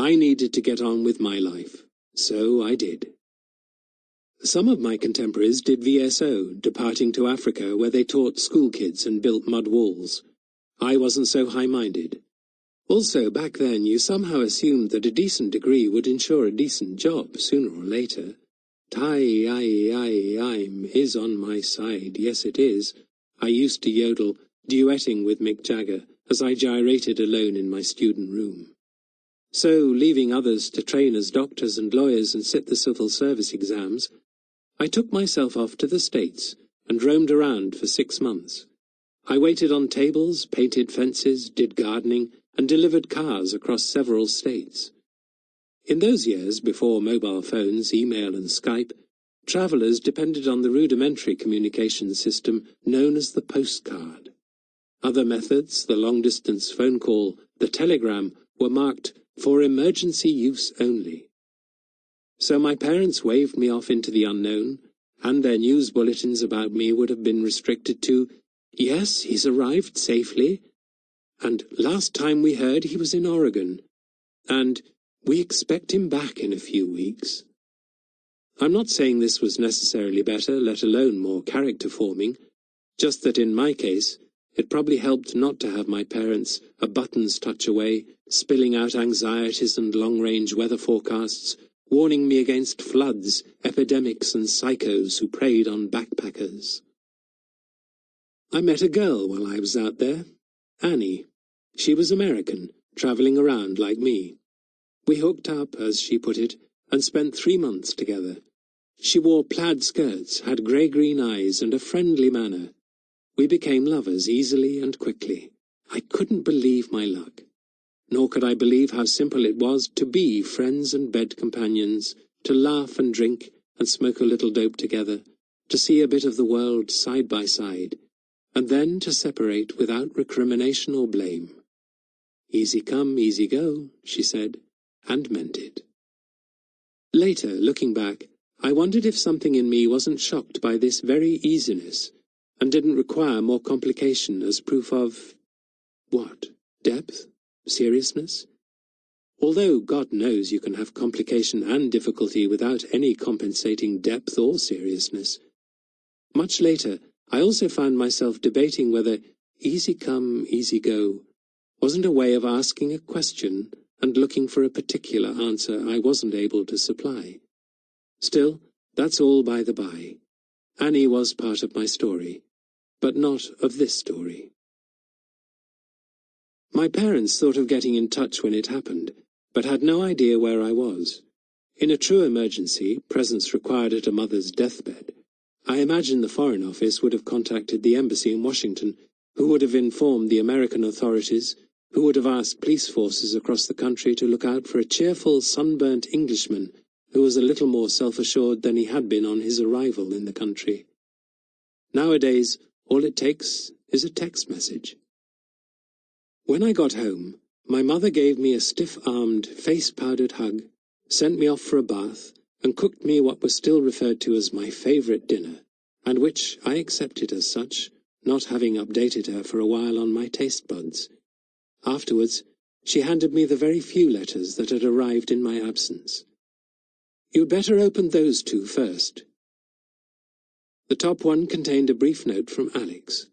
I needed to get on with my life, so I did. Some of my contemporaries did VSO, departing to Africa where they taught school kids and built mud walls. I wasn't so high-minded. Also, back then, you somehow assumed that a decent degree would ensure a decent job sooner or later. I'm is on my side, yes it is. I used to yodel, duetting with Mick Jagger, as I gyrated alone in my student room. So, leaving others to train as doctors and lawyers and sit the civil service exams, I took myself off to the States and roamed around for 6 months. I waited on tables, painted fences, did gardening, and delivered cars across several states. In those years, before mobile phones, email and Skype, travellers depended on the rudimentary communication system known as the postcard. Other methods, the long-distance phone call, the telegram, were marked for emergency use only. So my parents waved me off into the unknown, and their news bulletins about me would have been restricted to, "Yes, he's arrived safely," and "Last time we heard he was in Oregon," and "We expect him back in a few weeks." I'm not saying this was necessarily better, let alone more character-forming, just that in my case, it probably helped not to have my parents a button's touch away, spilling out anxieties and long-range weather forecasts, warning me against floods, epidemics and psychos who preyed on backpackers. I met a girl while I was out there, Annie. She was American, travelling around like me. We hooked up, as she put it, and spent 3 months together. She wore plaid skirts, had grey-green eyes, and a friendly manner. We became lovers easily and quickly. I couldn't believe my luck. Nor could I believe how simple it was to be friends and bed companions, to laugh and drink and smoke a little dope together, to see a bit of the world side by side, and then to separate without recrimination or blame. "Easy come, easy go," she said, and meant it. Later, looking back, I wondered if something in me wasn't shocked by this very easiness, and didn't require more complication as proof of, what, depth? Seriousness? Although God knows you can have complication and difficulty without any compensating depth or seriousness. Much later, I also found myself debating whether easy come, easy go wasn't a way of asking a question and looking for a particular answer I wasn't able to supply. Still, that's all by the by. Annie was part of my story, but not of this story. My parents thought of getting in touch when it happened, but had no idea where I was. In a true emergency, presence required at a mother's deathbed, I imagine the Foreign Office would have contacted the embassy in Washington, who would have informed the American authorities, who would have asked police forces across the country to look out for a cheerful, sunburnt Englishman who was a little more self-assured than he had been on his arrival in the country. Nowadays, all it takes is a text message. When I got home, my mother gave me a stiff-armed, face-powdered hug, sent me off for a bath, and cooked me what was still referred to as my favourite dinner, and which I accepted as such, not having updated her for a while on my taste buds. Afterwards, she handed me the very few letters that had arrived in my absence. "You'd better open those 2 first." The top one contained a brief note from Alex.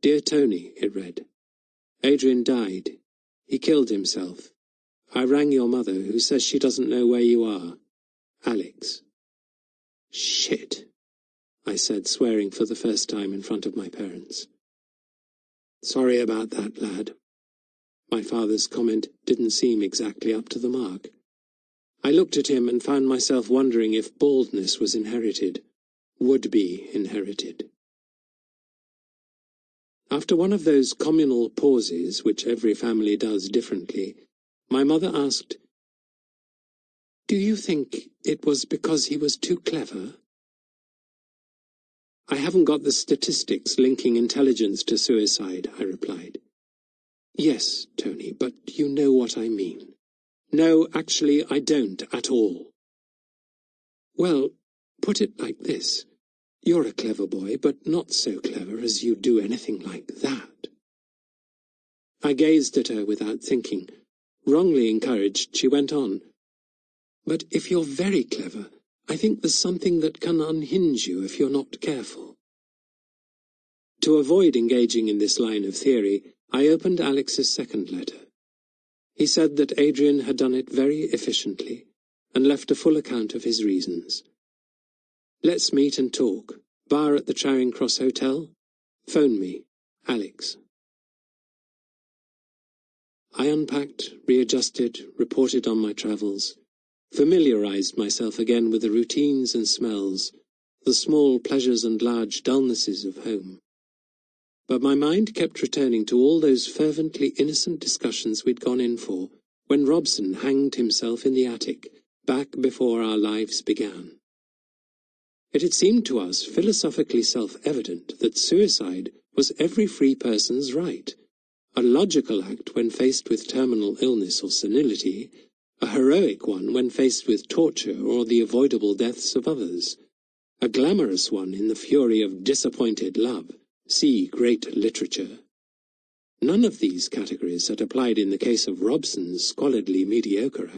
"Dear Tony," it read. "Adrian died. He killed himself. I rang your mother, who says she doesn't know where you are. Alex." "Shit," I said, swearing for the first time in front of my parents. "Sorry about that, lad." My father's comment didn't seem exactly up to the mark. I looked at him and found myself wondering if baldness was inherited, would be inherited. After one of those communal pauses, which every family does differently, my mother asked, "Do you think it was because he was too clever?" "I haven't got the statistics linking intelligence to suicide," I replied. "Yes, Tony, but you know what I mean." "No, actually, I don't at all." "Well, put it like this. You're a clever boy, but not so clever as you'd do anything like that." I gazed at her without thinking, Wrongly encouraged, she went on. "But if you're very clever, I think there's something that can unhinge you if you're not careful." To avoid engaging in this line of theory, I opened Alex's second letter. He said that Adrian had done it very efficiently, and left a full account of his reasons. "Let's meet and talk. Bar at the Charing Cross Hotel? Phone me. Alex." I unpacked, readjusted, reported on my travels, familiarized myself again with the routines and smells, the small pleasures and large dullnesses of home. But my mind kept returning to all those fervently innocent discussions we'd gone in for when Robson hanged himself in the attic, back before our lives began. It had seemed to us philosophically self-evident that suicide was every free person's right, a logical act when faced with terminal illness or senility, a heroic one when faced with torture or the avoidable deaths of others, a glamorous one in the fury of disappointed love. See great literature. None of these categories had applied in the case of Robson's squalidly mediocre